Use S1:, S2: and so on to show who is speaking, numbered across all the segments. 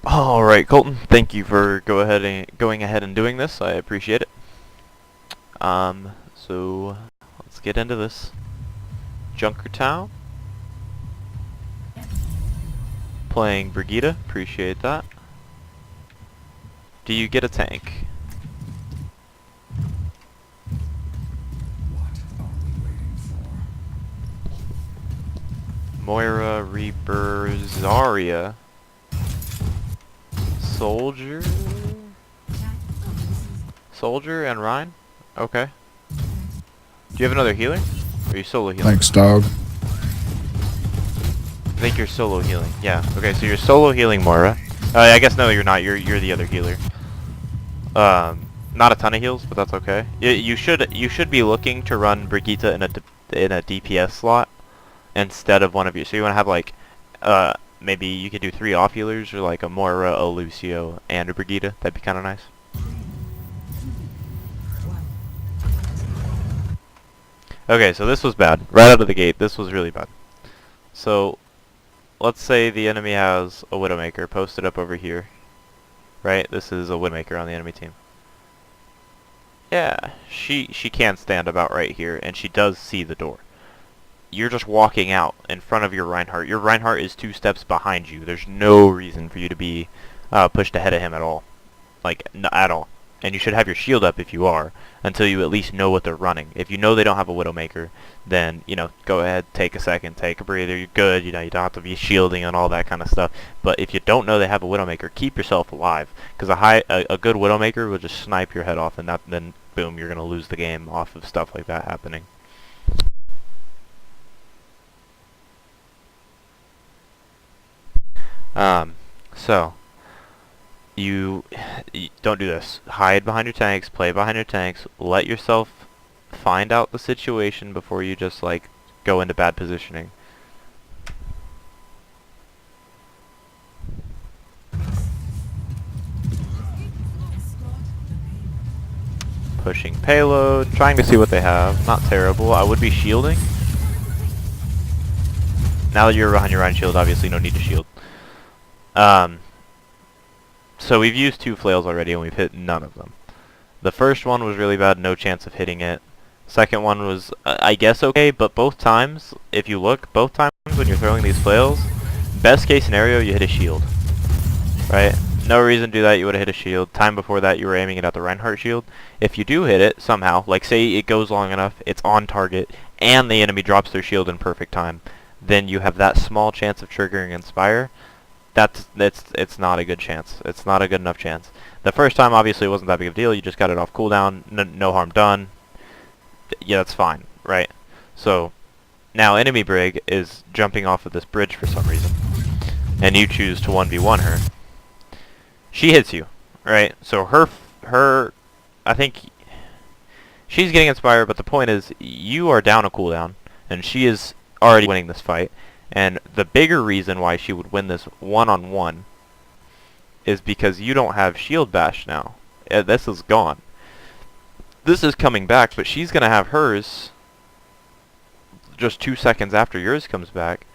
S1: Alright, Colton, thank you for going ahead and doing this. I appreciate it. So let's get into this. Junkertown. Playing Brigida, appreciate that. Do you get a tank? Moira, Reaper, Zarya. Soldier? Soldier and Rhine? Okay. Do you have another healer? Or are you solo healing?
S2: Thanks, dog.
S1: I think you're solo healing. Yeah. Okay, so you're solo healing Moira. I guess no, you're not. You're the other healer. Not a ton of heals, but that's okay. You should be looking to run Brigitte in a DPS slot instead of one of you. So you want to have like maybe you could do 3 off healers or like a Moira, a Lucio, and a Brigitte. That'd be kind of nice. Okay, so this was bad. Right out of the gate, this was really bad. So let's say the enemy has a Widowmaker posted up over here. Right? This is a Widowmaker on the enemy team. Yeah, she can stand about right here, and she does see the door. You're just walking out in front of your Reinhardt. Your Reinhardt is 2 steps behind you. There's no reason for you to be pushed ahead of him at all. Like, at all. And you should have your shield up if you are, until you at least know what they're running. If you know they don't have a Widowmaker, then, you know, go ahead, take a second, take a breather, you're good, you know, you don't have to be shielding and all that kind of stuff. But if you don't know they have a Widowmaker, keep yourself alive, because a good Widowmaker will just snipe your head off, and then, boom, you're going to lose the game off of stuff like that happening. So you don't do this. Hide behind your tanks, play behind your tanks, let yourself find out the situation before you just like go into bad positioning. Pushing payload, trying to see what they have. Not terrible. I would be shielding. Now that you're behind your Rhine shield, obviously no need to shield. So we've used 2 flails already and we've hit none of them. The first one was really bad, no chance of hitting it. Second one was, I guess, okay, but both times, if you look, both times when you're throwing these flails, best case scenario, you hit a shield. Right? No reason to do that, you would have hit a shield. Time before that, you were aiming it at the Reinhardt shield. If you do hit it, somehow, like say it goes long enough, it's on target, and the enemy drops their shield in perfect time, then you have that small chance of triggering Inspire. It's not a good chance. It's not a good enough chance. The first time obviously it wasn't that big of a deal. You just got it off cooldown. No harm done. Yeah, that's fine, right? So now enemy Brig is jumping off of this bridge for some reason, and you choose to 1v1 her. She hits you, right? So her I think she's getting inspired, but the point is you are down a cooldown, and she is already winning this fight. And the bigger reason why she would win this one-on-one is because you don't have shield bash now. This is gone. This is coming back, but she's going to have hers just 2 seconds after yours comes back,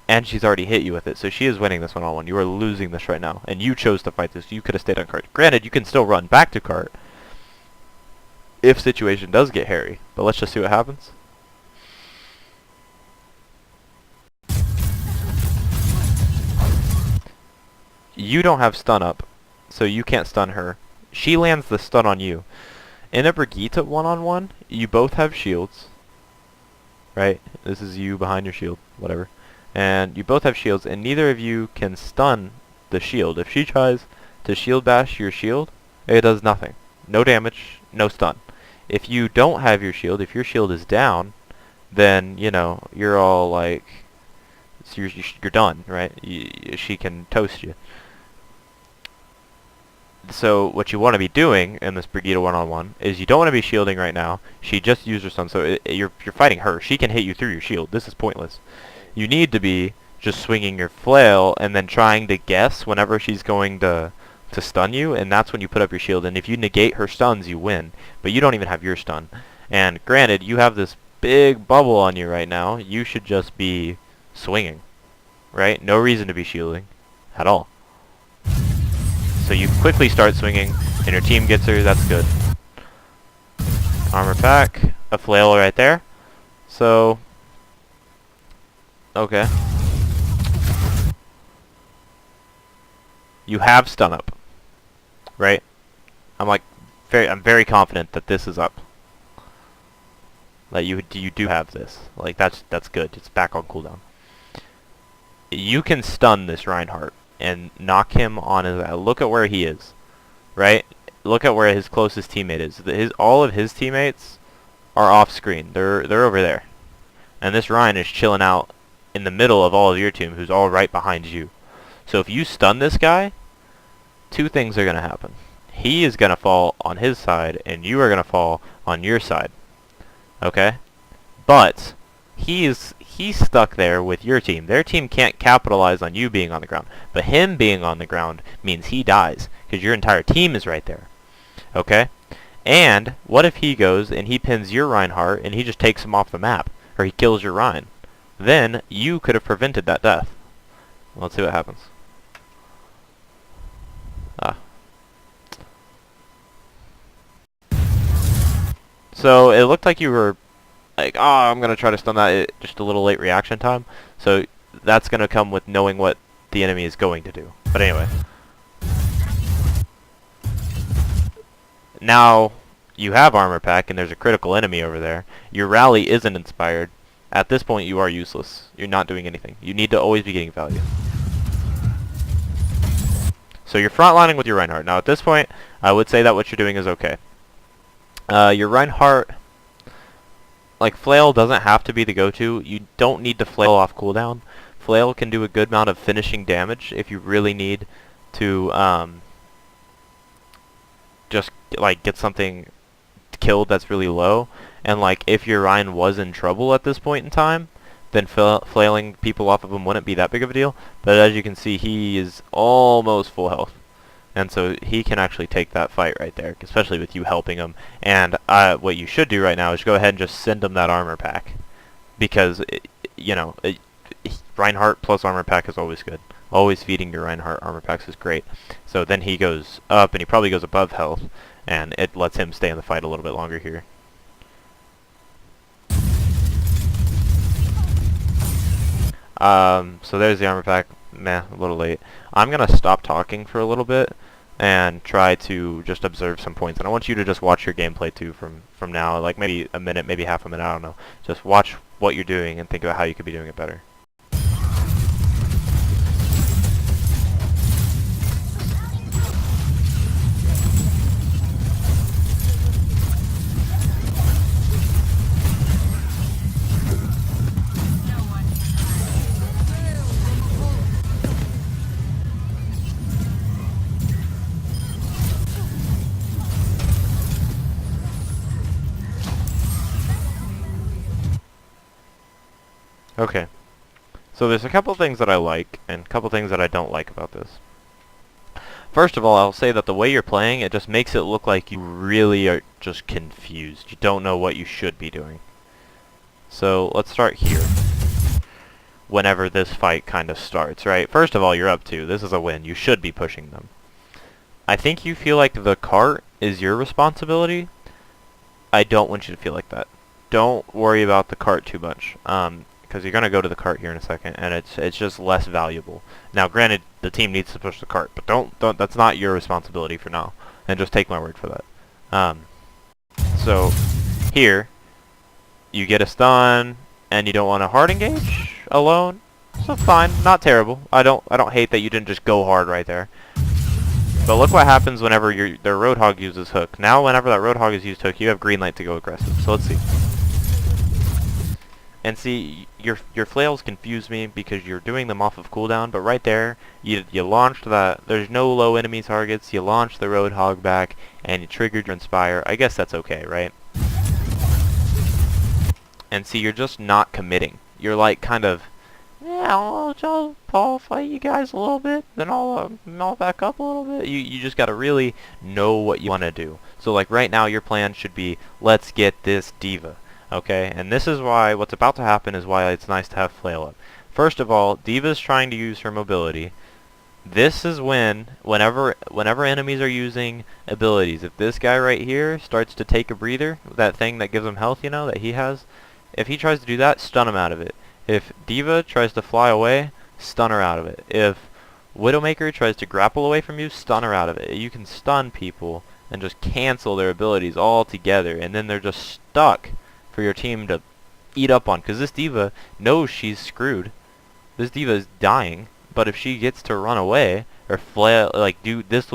S1: and she's already hit you with it. So she is winning this one-on-one. You are losing this right now, and you chose to fight this. You could have stayed on cart. Granted, you can still run back to cart if situation does get hairy, but let's just see what happens. You don't have stun up, so you can't stun her. She lands the stun on you. In a Brigitte one-on-one, you both have shields. Right? This is you behind your shield, whatever. And you both have shields, and neither of you can stun the shield. If she tries to shield bash your shield, it does nothing. No damage, no stun. If you don't have your shield, if your shield is down, then, you know, you're all like, so you're done, right? She can toast you. So what you want to be doing in this Brigitte one-on-one is you don't want to be shielding right now. She just used her stun, so you're fighting her. She can hit you through your shield. This is pointless. You need to be just swinging your flail and then trying to guess whenever she's going to stun you, and that's when you put up your shield. And if you negate her stuns, you win. But you don't even have your stun. And granted, you have this big bubble on you right now. You should just be swinging, right? No reason to be shielding at all. So you quickly start swinging, and your team gets her. That's good. Armor pack, a flail right there. So, okay. You have stun up, right? I'm very confident that this is up. Like you do have this. Like that's good. It's back on cooldown. You can stun this Reinhardt and knock him on his. Look at where he is, right? Look at where his closest teammate is. All of his teammates are off screen. They're over there, and this Ryan is chilling out in the middle of all of your team, who's all right behind you. So if you stun this guy, two things are gonna happen. He is gonna fall on his side, and you are gonna fall on your side. Okay, but he's stuck there with your team. Their team can't capitalize on you being on the ground, but him being on the ground means he dies because your entire team is right there. Okay, and what if he goes and he pins your Reinhardt and he just takes him off the map, or he kills your Ryan? Then you could have prevented that death. Let's see what happens. So it looked like you were like, oh, I'm going to try to stun that. Just a little late reaction time. So that's going to come with knowing what the enemy is going to do. But anyway. Now you have armor pack and there's a critical enemy over there. Your rally isn't inspired. At this point you are useless. You're not doing anything. You need to always be getting value. So you're frontlining with your Reinhardt. Now at this point I would say that what you're doing is okay. Your Reinhardt, like Flail doesn't have to be the go-to. You don't need to flail off cooldown. Flail can do a good amount of finishing damage if you really need to just like get something killed that's really low. And like if your Ryan was in trouble at this point in time, then flailing people off of him wouldn't be that big of a deal. But as you can see, he is almost full health. And so he can actually take that fight right there, especially with you helping him. And what you should do right now is go ahead and just send him that armor pack. Because, Reinhardt plus armor pack is always good. Always feeding your Reinhardt armor packs is great. So then he goes up, and he probably goes above health. And it lets him stay in the fight a little bit longer here. So there's the armor pack. Meh, a little late. I'm going to stop talking for a little bit and try to just observe some points. And I want you to just watch your gameplay too from now, like maybe a minute, maybe half a minute, I don't know. Just watch what you're doing and think about how you could be doing it better. Okay, so there's a couple things that I like and a couple things that I don't like about this. First of all, I'll say that the way you're playing, it just makes it look like you really are just confused. You don't know what you should be doing. So let's start here. Whenever this fight kind of starts, right? First of all, you're up 2. This is a win. You should be pushing them. I think you feel like the cart is your responsibility. I don't want you to feel like that. Don't worry about the cart too much. Because you're going to go to the cart here in a second, and it's just less valuable. Now, granted, the team needs to push the cart, but don't that's not your responsibility for now, and just take my word for that. So, here, you get a stun, and you don't want to hard engage alone, so fine, not terrible. I don't hate that you didn't just go hard right there. But look what happens whenever their Roadhog uses hook. Now, whenever that Roadhog is used hook, you have green light to go aggressive. So let's see. And see, your flails confuse me because you're doing them off of cooldown, but right there, you launched that, there's no low enemy targets, you launched the Roadhog back, and you triggered your Inspire. I guess that's okay, right? And see, you're just not committing. You're like kind of, yeah, I'll fight you guys a little bit, then I'll back up a little bit. You just gotta really know what you want to do. So like right now, your plan should be, let's get this diva. Okay, and this is why what's about to happen is why it's nice to have flail up. First of all, Diva's trying to use her mobility This is whenever enemies are using abilities, if this guy right here starts to take a breather, that thing that gives him health, you know, that he has, if he tries to do that, stun him out of it. If D.Va tries to fly away, stun her out of it. If Widowmaker tries to grapple away from you, stun her out of it. You can stun people and just cancel their abilities all together, and then they're just stuck for your team to eat up on, because this D.Va knows she's screwed. This D.Va is dying. But if she gets to run away or flail, like do this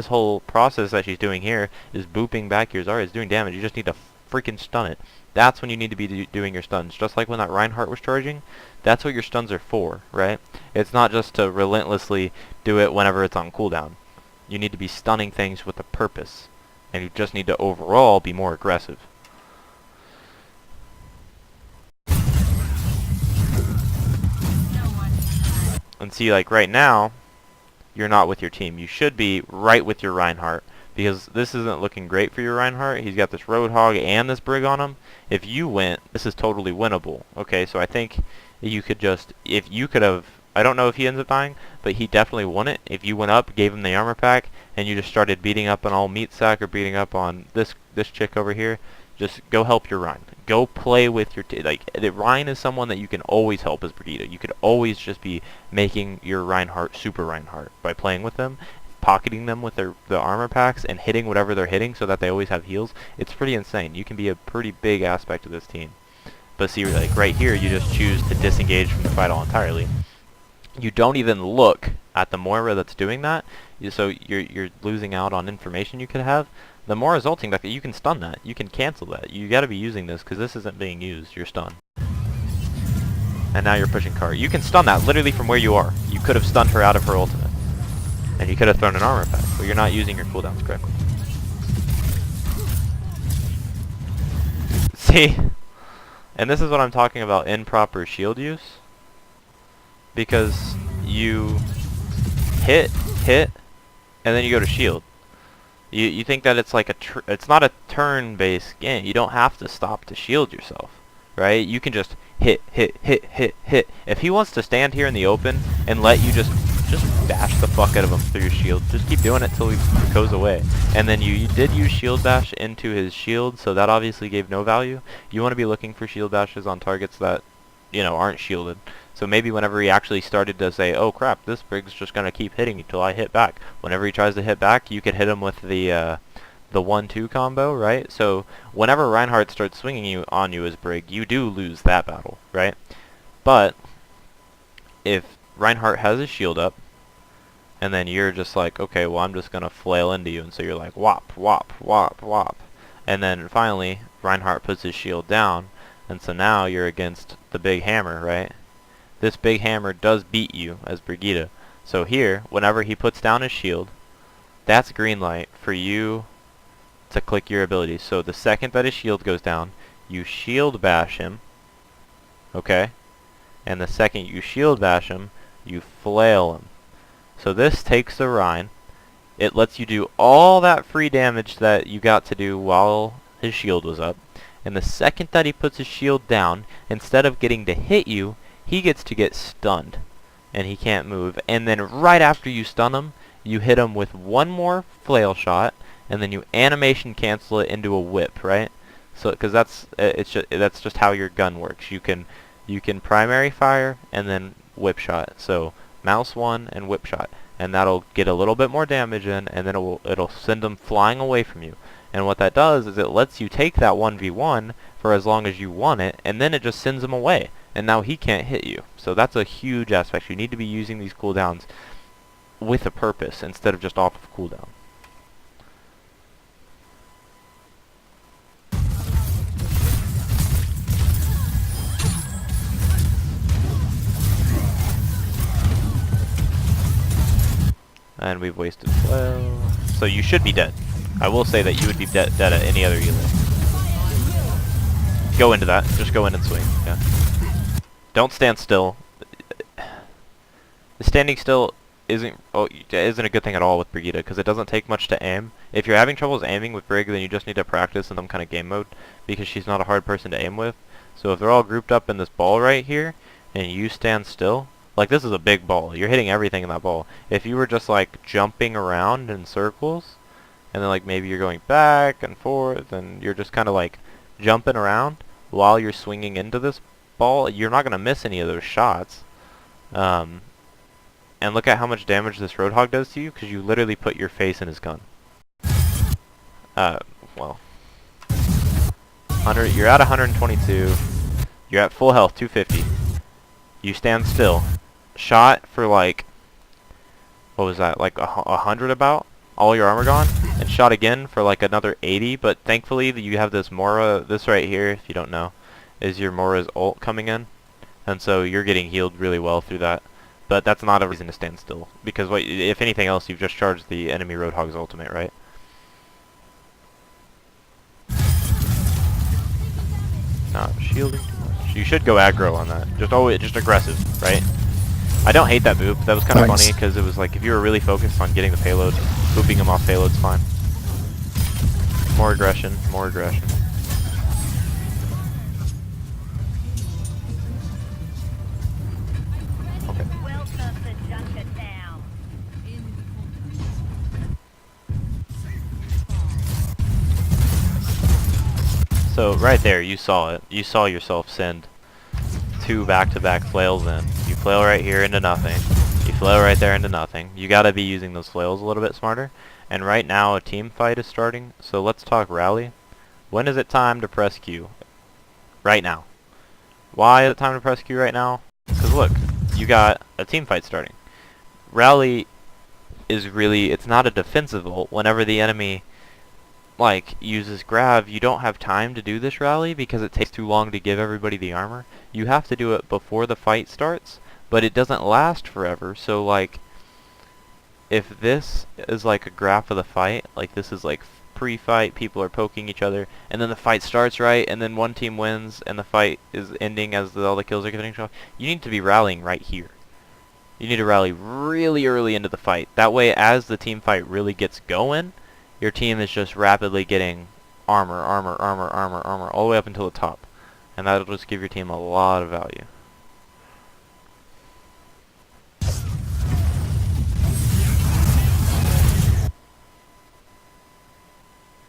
S1: whole process that she's doing here is booping back your Zarya, it's doing damage. You just need to freaking stun it. That's when you need to be doing your stuns. Just like when that Reinhardt was charging, that's what your stuns are for, right? It's not just to relentlessly do it whenever it's on cooldown. You need to be stunning things with a purpose, and you just need to overall be more aggressive. And see, like right now, you're not with your team. You should be right with your Reinhardt, because this isn't looking great for your Reinhardt. He's got this Roadhog and this Brig on him. If you went, this is totally winnable. Okay, so I think you could just, if you could have, I don't know if he ends up dying, but he definitely won it. If you went up, gave him the armor pack, and you just started beating up on all meat sack or beating up on this chick over here, just go help your Rein. Go play with your the Rein is someone that you can always help as Brigitte. You could always just be making your Reinhardt super Reinhardt by playing with them, pocketing them with the armor packs, and hitting whatever they're hitting so that they always have heals. It's pretty insane. You can be a pretty big aspect of this team. But see, like right here, you just choose to disengage from the fight all entirely. You don't even look at the Moira that's doing that, so you're losing out on information you could have. The more resulting that you can stun that, you can cancel that. You got to be using this because this isn't being used. You're stunned, and now you're pushing cart. You can stun that literally from where you are. You could have stunned her out of her ultimate, and you could have thrown an armor pack, but you're not using your cooldowns correctly. See, and this is what I'm talking about: improper shield use, because you hit, and then you go to shield. You think that it's like it's not a turn-based game. You don't have to stop to shield yourself, right? You can just hit. If he wants to stand here in the open and let you just bash the fuck out of him through your shield, just keep doing it till he goes away. And then you did use shield bash into his shield, so that obviously gave no value. You want to be looking for shield bashes on targets that, you know, aren't shielded. So maybe whenever he actually started to say, oh crap, this Brig's just going to keep hitting me till I hit back. Whenever he tries to hit back, you could hit him with the 1-2 combo, right? So whenever Reinhardt starts swinging on you as Brig, you do lose that battle, right? But if Reinhardt has his shield up, and then you're just like, okay, well I'm just going to flail into you, and so you're like, whop, whop, whop, whop. And then finally, Reinhardt puts his shield down, and so now you're against the big hammer, right? This big hammer does beat you as Brigitte. So here, whenever he puts down his shield, that's green light for you to click your ability. So the second that his shield goes down, you shield bash him, okay? And the second you shield bash him, you flail him. So this takes the Rein. It lets you do all that free damage that you got to do while his shield was up. And the second that he puts his shield down, instead of getting to hit you, he gets to get stunned, and he can't move. And then right after you stun him, you hit him with one more flail shot, and then you animation cancel it into a whip, right? So, because that's just how your gun works. You can primary fire and then whip shot. So mouse 1 and whip shot, and that'll get a little bit more damage in, and then it'll send them flying away from you. And what that does is it lets you take that 1v1 for as long as you want it, and then it just sends him away. And now he can't hit you. So that's a huge aspect. You need to be using these cooldowns with a purpose instead of just off of cooldown. And we've wasted flail. So you should be dead. I will say that you would be dead at any other healer. Go into that. Just go in and swing. Yeah. Don't stand still. Standing still isn't a good thing at all with Brigitte, because it doesn't take much to aim. If you're having troubles aiming with Brig, then you just need to practice in some kind of game mode, because she's not a hard person to aim with. So if they're all grouped up in this ball right here, and you stand still, Like, this is a big ball. You're hitting everything in that ball. If you were just, like, jumping around in circles, and then, like, maybe you're going back and forth, and you're just kind of, like, jumping around while you're swinging into this ball, you're not going to miss any of those shots. And look at how much damage this Roadhog does to you, because you literally put your face in his gun. Well. You're at 122. You're at full health, 250. You stand still. Shot for like, what was that, like 100 about? All your armor gone? And shot again for like another 80, but thankfully you have this Mora, this right here, if you don't know, is your Mora's ult coming in. And so you're getting healed really well through that. But that's not a reason to stand still, because if anything else, you've just charged the enemy Roadhog's ultimate, right? Not shielding too much. You should go aggro on that. Just aggressive, right? I don't hate that boop. That was kind of funny, because it was like, if you were really focused on getting the payload, booping him off payload's fine. More aggression, more aggression. Okay. So right there, you saw it. You saw yourself send 2 back-to-back flails in. You flail right here into nothing. You flail right there into nothing. You gotta be using those flails a little bit smarter. And right now a team fight is starting, so let's talk rally. When is it time to press Q? Right now. Why is it time to press Q right now? Because look, you got a team fight starting. Rally is really, it's not a defensive ult. Whenever the enemy like uses grab, you don't have time to do this rally because it takes too long to give everybody the armor. You have to do it before the fight starts, but it doesn't last forever. So like, if this is like a graph of the fight, like this is like pre-fight, people are poking each other, and then the fight starts, right, and then one team wins and the fight is ending as all the kills are getting off, you need to be rallying right here. You need to rally really early into the fight. That way, as the team fight really gets going, your team is just rapidly getting armor, all the way up until the top. And that'll just give your team a lot of value.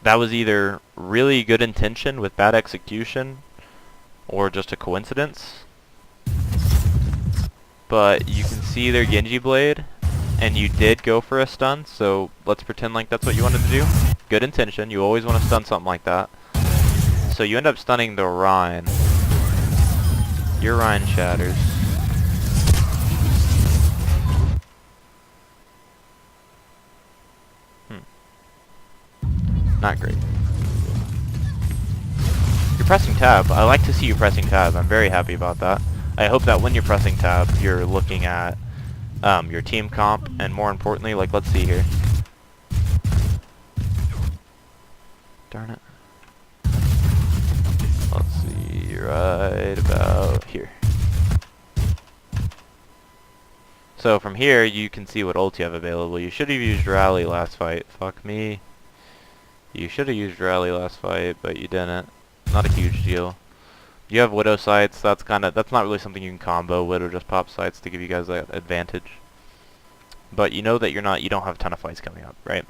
S1: That was either really good intention with bad execution, or just a coincidence. But you can see their Genji blade, and you did go for a stun, so let's pretend like that's what you wanted to do. Good intention, you always want to stun something like that. So you end up stunning the Rhine. Your Rhine shatters. Not great. You're pressing tab. I like to see you pressing tab. I'm very happy about that. I hope that when you're pressing tab, you're looking at your team comp, and more importantly, like, let's see here. Darn it. Let's see, right about here. So from here, you can see what ult you have available. You should have used Rally last fight. Fuck me. You should have used Rally last fight, but you didn't. Not a huge deal. You have Widow sights. That's not really something you can combo. Widow just pop sights to give you guys that advantage. But you know that you don't have a ton of fights coming up, right?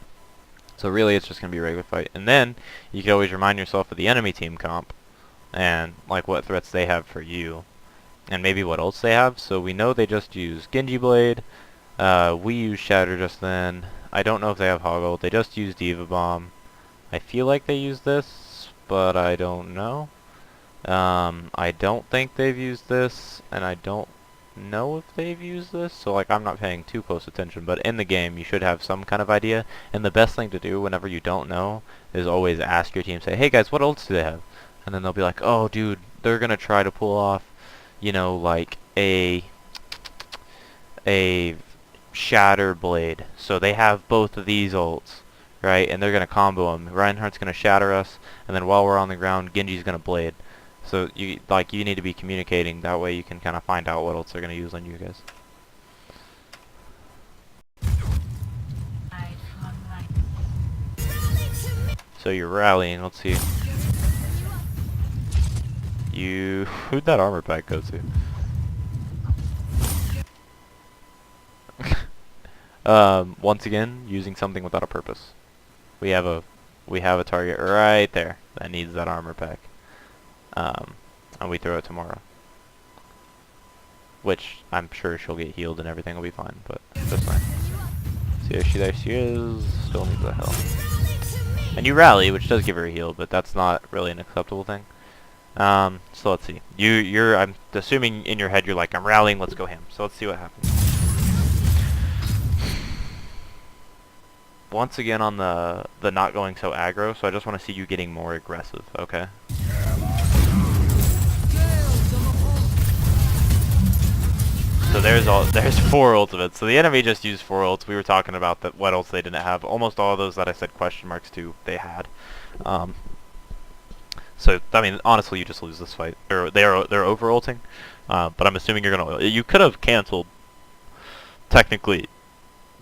S1: So really, it's just gonna be a regular fight. And then you can always remind yourself of the enemy team comp, and like what threats they have for you, and maybe what ults they have. So we know they just use Genji blade. We use Shatter just then. I don't know if they have Hog ult. They just use Diva Bomb. I feel like they use this, but I don't know. I don't think they've used this, and I don't know if they've used this, so like I'm not paying too close attention, but in the game you should have some kind of idea, and the best thing to do whenever you don't know is always ask your team, say, hey guys, what ults do they have? And then they'll be like, oh dude, they're gonna try to pull off, you know, like a Shatter blade, so they have both of these ults, right, and they're gonna combo them. Reinhardt's gonna shatter us, and then while we're on the ground, Genji's gonna blade. So you need to be communicating, that way you can kind of find out what else they're going to use on you guys. So you're rallying, let's see. Who'd that armor pack go to? Once again, using something without a purpose. We have a target right there that needs that armor pack. And we throw it tomorrow. Which I'm sure she'll get healed and everything will be fine, but that's fine. See, there she is. Still needs a heal. And you rally, which does give her a heal, but that's not really an acceptable thing. So let's see. I'm assuming in your head you're like, I'm rallying, let's go ham. So let's see what happens. Once again on the not going so aggro, so I just want to see you getting more aggressive, okay? So there's 4 ultimates. So the enemy just used 4 ults. We were talking about that what else they didn't have. Almost all of those that I said question marks to, they had. So I mean, honestly, you just lose this fight. They're over ulting, but I'm assuming you're gonna. You could have canceled technically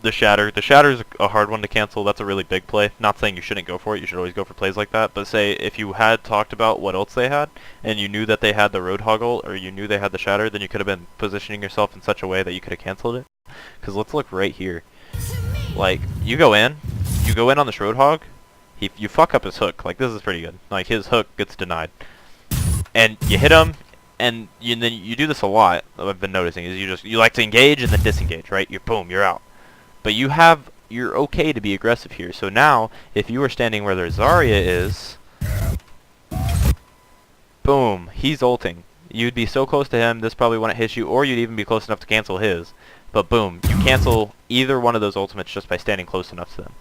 S1: the shatter. The shatter's a hard one to cancel. That's a really big play. Not saying you shouldn't go for it. You should always go for plays like that. But say if you had talked about what ults they had, and you knew that they had the Roadhog ult, or you knew they had the shatter, then you could have been positioning yourself in such a way that you could have canceled it. Because let's look right here. Like you go in on this Roadhog. You fuck up his hook. Like this is pretty good. Like his hook gets denied, and you hit him. And then you do this a lot. I've been noticing is you like to engage and then disengage, right? You're out. But you're okay to be aggressive here. So now, if you were standing where their Zarya is, boom, he's ulting. You'd be so close to him, this probably wouldn't hit you, or you'd even be close enough to cancel his. But boom, you cancel either one of those ultimates just by standing close enough to them.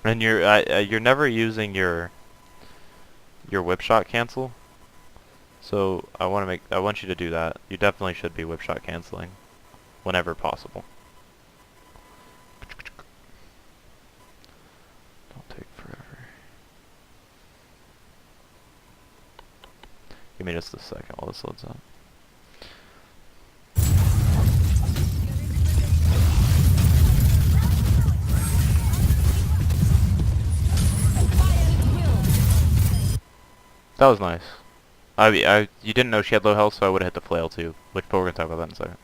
S1: And you're never using your whip shot cancel. So I want you to do that. You definitely should be whip shot canceling whenever possible. Don't take forever. Give me just a second while this loads up. That was nice. You didn't know she had low health, so I would have hit the flail too. But we're gonna talk about that in a second.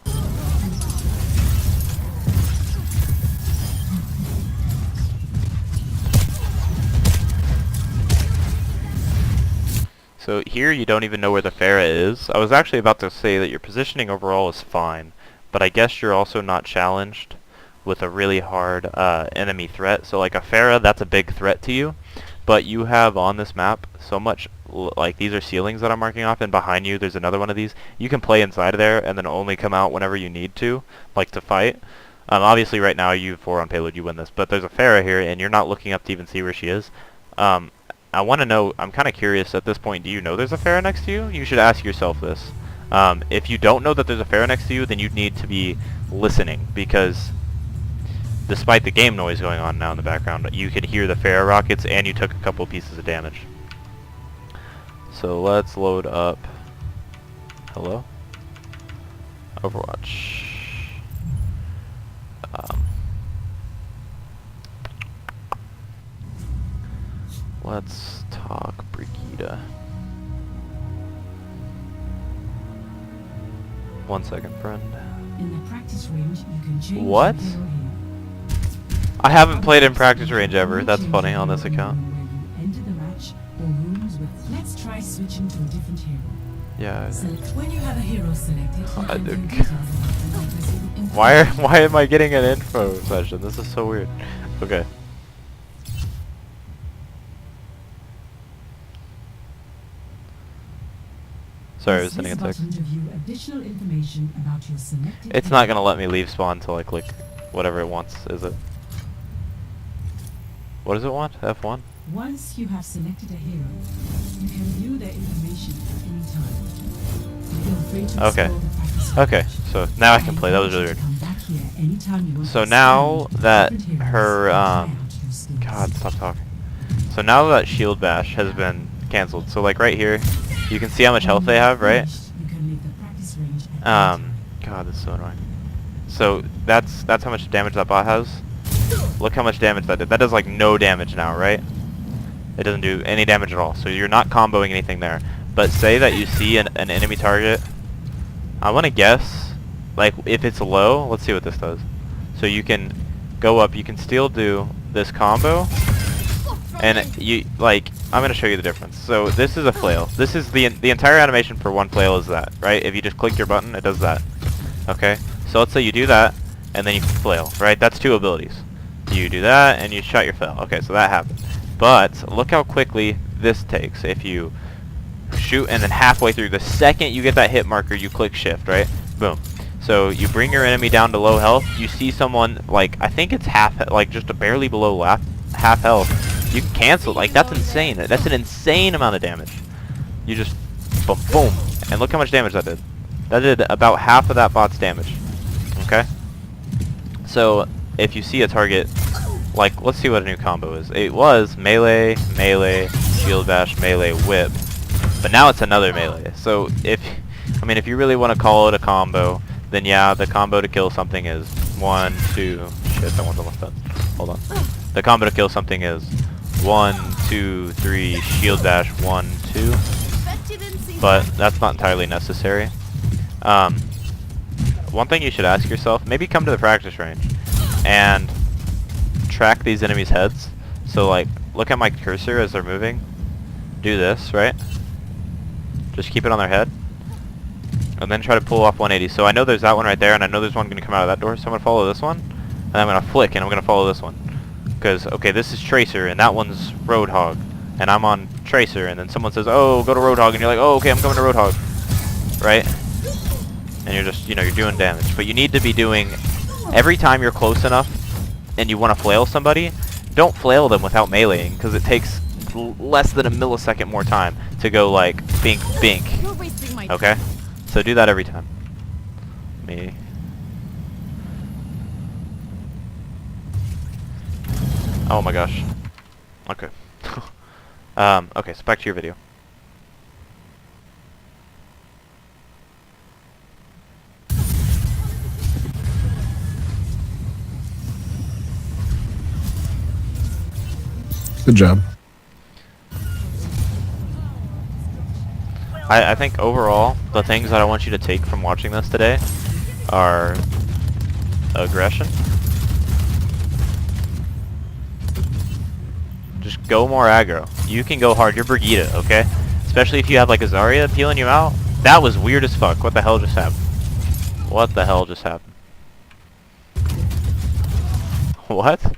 S1: So here you don't even know where the Pharah is. I was actually about to say that your positioning overall is fine, but I guess you're also not challenged with a really hard enemy threat. So like a Pharah, that's a big threat to you. But you have on this map so much, like these are ceilings that I'm marking off, and behind you there's another one of these. You can play inside of there and then only come out whenever you need to, like to fight. Obviously right now you have 4 on payload, you win this, but there's a Pharah here and you're not looking up to even see where she is. I want to know, I'm kind of curious at this point, do you know there's a Pharah next to you? You should ask yourself this. If you don't know that there's a Pharah next to you, then you need to be listening, because despite the game noise going on now in the background, you can hear the Pharah rockets and you took a couple pieces of damage. So let's load up. Hello? Overwatch. Let's talk Brigida. 1 second, friend.
S2: In the practice range, you can change
S1: what? I haven't played in practice range ever. That's funny on this account.
S2: Enter the match or rooms with. Let's try switching to a different hero.
S1: Yeah.
S2: When you have a hero selected,
S1: why am I getting an info session? This is so weird. Okay. Sorry, I was sending a text. It's not gonna let me leave spawn until I click whatever it wants, is it? What does it want? F1?
S2: Once you have selected a hero, you can view their information at any time. Feel free to
S1: okay. Okay, so now I can play. That was really weird.
S2: Anytime you want
S1: So
S2: to
S1: now
S2: expand,
S1: that
S2: different heroes
S1: her,
S2: can try out your skills.
S1: God, stop talking. So now that shield bash has been cancelled, so like right here, you can see how much health they have, right?
S2: You can leave the practice range at any time.
S1: God, this is so annoying. So that's how much damage that bot has. Look how much damage that did. That does like no damage now, right? It doesn't do any damage at all. So you're not comboing anything there. But say that you see an enemy target. I want to guess, like if it's low, let's see what this does. So you can go up, you can still do this combo. And you, like, I'm going to show you the difference. So this is a flail. This is the entire animation for one flail is that, right? If you just click your button, it does that. Okay? So let's say you do that, and then you flail, right? That's two abilities. You do that, and you shot your flail. Okay, so that happened. But look how quickly this takes. If you shoot, and then halfway through, the second you get that hit marker, you click shift, right? Boom. So you bring your enemy down to low health. You see someone, like, I think it's half, like, just barely below half health. You can cancel. Like, that's insane. That's an insane amount of damage. You just, boom. And look how much damage that did. That did about half of that bot's damage. Okay? So, if you see a target, like, let's see what a new combo is. It was melee, melee, shield bash, melee, whip. But now it's another melee. So, if you really want to call it a combo, then yeah, the combo to kill something is 1, 2, shit, that one's almost done. Hold on. The combo to kill something is 1, 2, 3, shield dash, 1, 2. But that's not entirely necessary. One thing you should ask yourself, maybe come to the practice range and track these enemies' heads. So like, look at my cursor as they're moving. Do this, right? Just keep it on their head. And then try to pull off 180. So I know there's that one right there, and I know there's one going to come out of that door, so I'm going to follow this one. And I'm going to flick, and I'm going to follow this one. Because, okay, this is Tracer, and that one's Roadhog. And I'm on Tracer, and then someone says, oh, go to Roadhog, and you're like, oh, okay, I'm going to Roadhog. Right? And you're just, you're doing damage. But you need to be doing, every time you're close enough, and you want to flail somebody, don't flail them without meleeing, because it takes less than a millisecond more time to go, like, bink, bink. Okay? So do that every time. Me. Oh my gosh. Okay. Okay, so back to your video.
S3: Good job.
S1: I think overall, the things that I want you to take from watching this today are aggression. Just go more aggro. You can go hard. You're Brigida, okay? Especially if you have like a Zarya peeling you out. That was weird as fuck. What the hell just happened? What the hell just happened? What?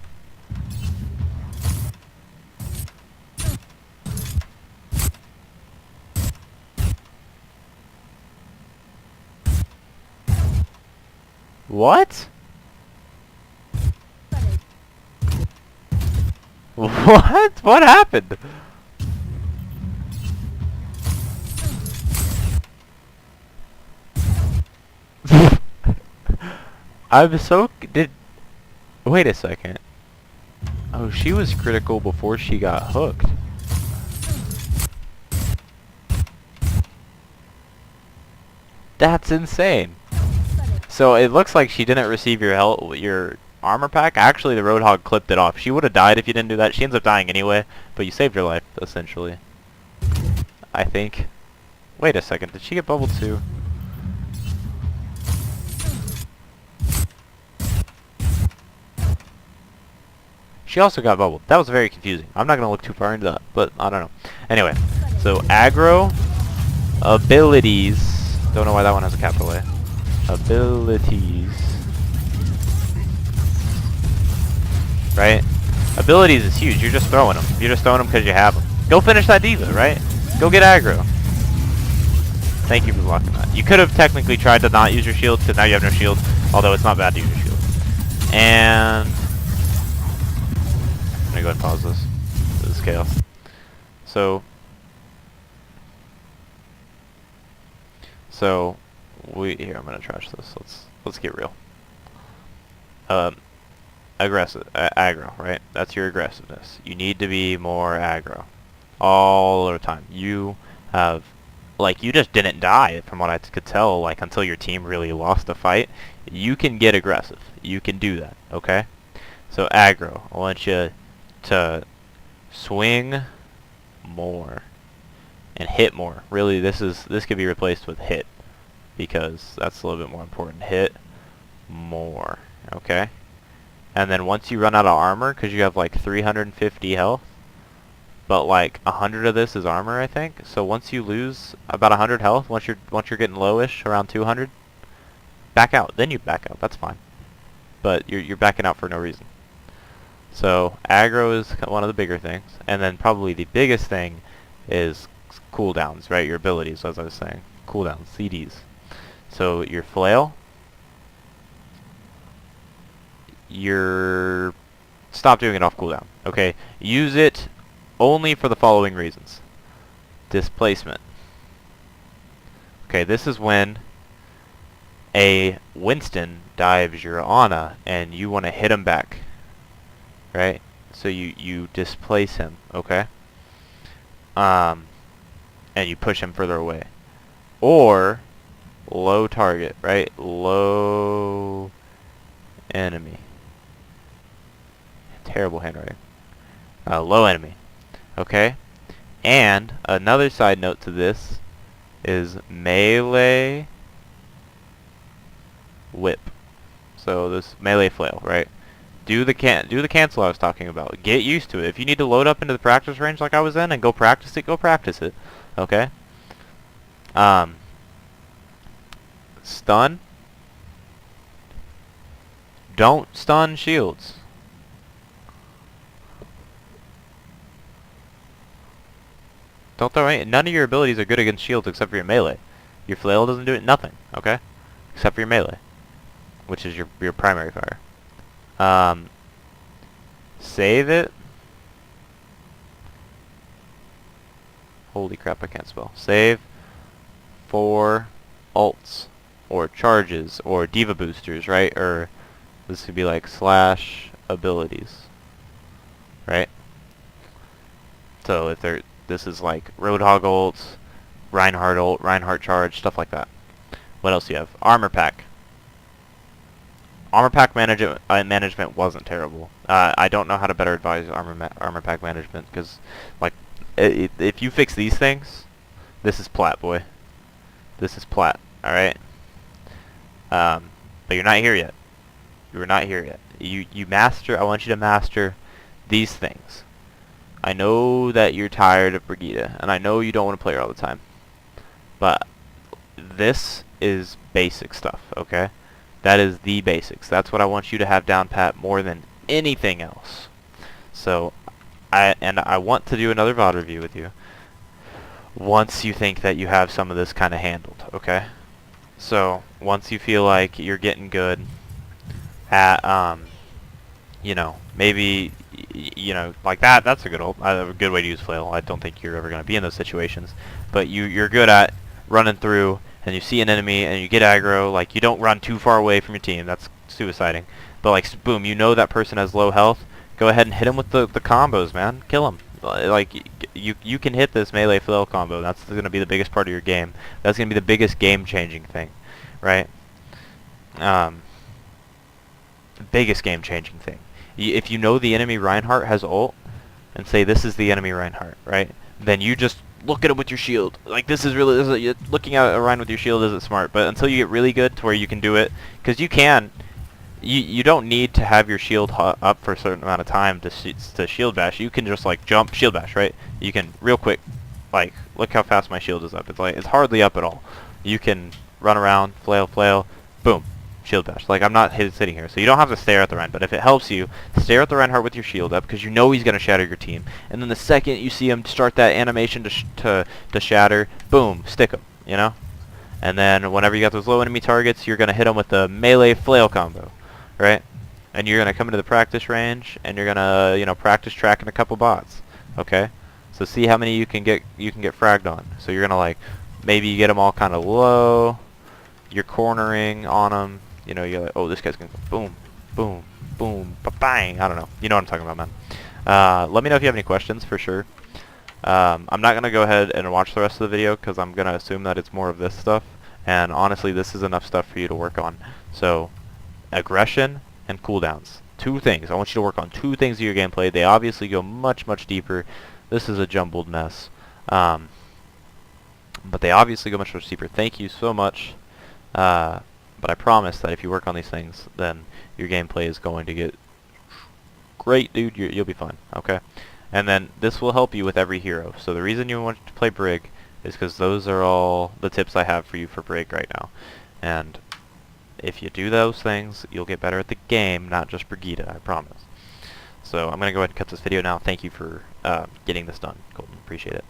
S1: What? What? What happened? I'm so... Wait a second. Oh, she was critical before she got hooked. That's insane. So it looks like she didn't receive your armor pack. Actually, the Roadhog clipped it off. She would have died if you didn't do that. She ends up dying anyway, but you saved her life, essentially. I think. Wait a second. Did she get bubbled too? She also got bubbled. That was very confusing. I'm not going to look too far into that, but I don't know. Anyway, so aggro, abilities. Don't know why that one has a capital A. Abilities. Right? Abilities is huge. You're just throwing them. You're just throwing them because you have them. Go finish that diva, right? Go get aggro. Thank you for blocking that. You could have technically tried to not use your shield, because now you have no shield. Although it's not bad to use your shield. And... let me go ahead and pause this. This is chaos. So... here, I'm gonna trash this. Let's get real. um, aggressive, aggro, right? That's your aggressiveness. You need to be more aggro all the time. You have, like, you just didn't die from what I could tell, like, until your team really lost a fight. You can get aggressive. You can do that, okay? So aggro, I want you to swing more and hit more. Really, this could be replaced with hit, because that's a little bit more important. Hit more, okay? And then once you run out of armor, because you have like 350 health, but like 100 of this is armor, I think. So once you lose about 100 health, once you're getting lowish, around 200, back out. Then you back out. That's fine. But you're backing out for no reason. So aggro is one of the bigger things, and then probably the biggest thing is cooldowns, right? Your abilities, as I was saying, cooldowns, CDs. So your flail, stop doing it off cooldown. Okay, use it only for the following reasons. Displacement. Okay, this is when a Winston dives your Ana and you want to hit him back, right? So you displace him, okay? And you push him further away. Or low target, right? Low enemy. Terrible handwriting. Low enemy. Okay? And another side note to this is melee whip. So this melee flail, right? Do the cancel I was talking about. Get used to it. If you need to load up into the practice range like I was in and go practice it, go practice it. Okay? Stun. Don't stun shields. Don't throw any. None of your abilities are good against shields except for your melee. Your flail doesn't do it. Nothing. Okay, except for your melee, which is your primary fire. Save it. Holy crap! I can't spell. Save for ults or charges or diva boosters, right? Or this could be like slash abilities, right? So if this is like Roadhog ults, Reinhardt ult, Reinhardt charge, stuff like that. What else do you have? Armor pack. Armor pack management wasn't terrible. I don't know how to better advise armor pack management, because like if you fix these things, this is plat, boy. This is plat. All right. But you're not here yet. You're not here yet. You master. I want you to master these things. I know that you're tired of Brigitte, and I know you don't want to play her all the time. But this is basic stuff, okay? That is the basics. That's what I want you to have down pat more than anything else. So, I want to do another VOD review with you once you think that you have some of this kind of handled, okay? So, once you feel like you're getting good at, you know, maybe, you know, like that's a good way to use flail. I don't think you're ever going to be in those situations, but you're good at running through, and you see an enemy and you get aggro. Like, you don't run too far away from your team. That's suiciding. But like, boom, you know that person has low health. Go ahead and hit him with the combos, man. Kill him. Like, you can hit this melee flail combo. That's going to be the biggest part of your game. That's going to be the biggest game-changing thing, right? Biggest game-changing thing. If you know the enemy Reinhardt has ult, and say this is the enemy Reinhardt, right? Then you just look at him with your shield. Like, looking at a Rein with your shield isn't smart, but until you get really good to where you can do it, because you don't need to have your shield up for a certain amount of time to shield bash. You can just like jump shield bash, right? You can real quick, like, look how fast my shield is up. It's hardly up at all. You can run around, flail, boom. Shield bash. Like, I'm not sitting here, so you don't have to stare at the Rein, but if it helps you, stare at the Reinhardt with your shield up, because you know he's going to shatter your team. And then the second you see him start that animation to shatter, boom, stick him, you know? And then whenever you got those low enemy targets, you're going to hit them with the melee flail combo, right? And you're going to come into the practice range, and you're going to, you know, practice tracking a couple bots, okay? So see how many you can get fragged on. So you're going to, like, maybe you get them all kind of low, you're cornering on them. You know, you're like, oh, this guy's gonna go boom, boom, bang. I don't know. You know what I'm talking about, man. Let me know if you have any questions for sure. I'm not going to go ahead and watch the rest of the video because I'm going to assume that it's more of this stuff. And honestly, this is enough stuff for you to work on. So, aggression and cooldowns. Two things. I want you to work on two things of your gameplay. They obviously go much, much deeper. This is a jumbled mess. But they obviously go much, much deeper. Thank you so much. But I promise that if you work on these things, then your gameplay is going to get great, dude. You'll be fine. Okay? And then this will help you with every hero. So the reason you want to play Brig is because those are all the tips I have for you for Brig right now. And if you do those things, you'll get better at the game, not just Brigida, I promise. So I'm going to go ahead and cut this video now. Thank you for getting this done, Colton. Appreciate it.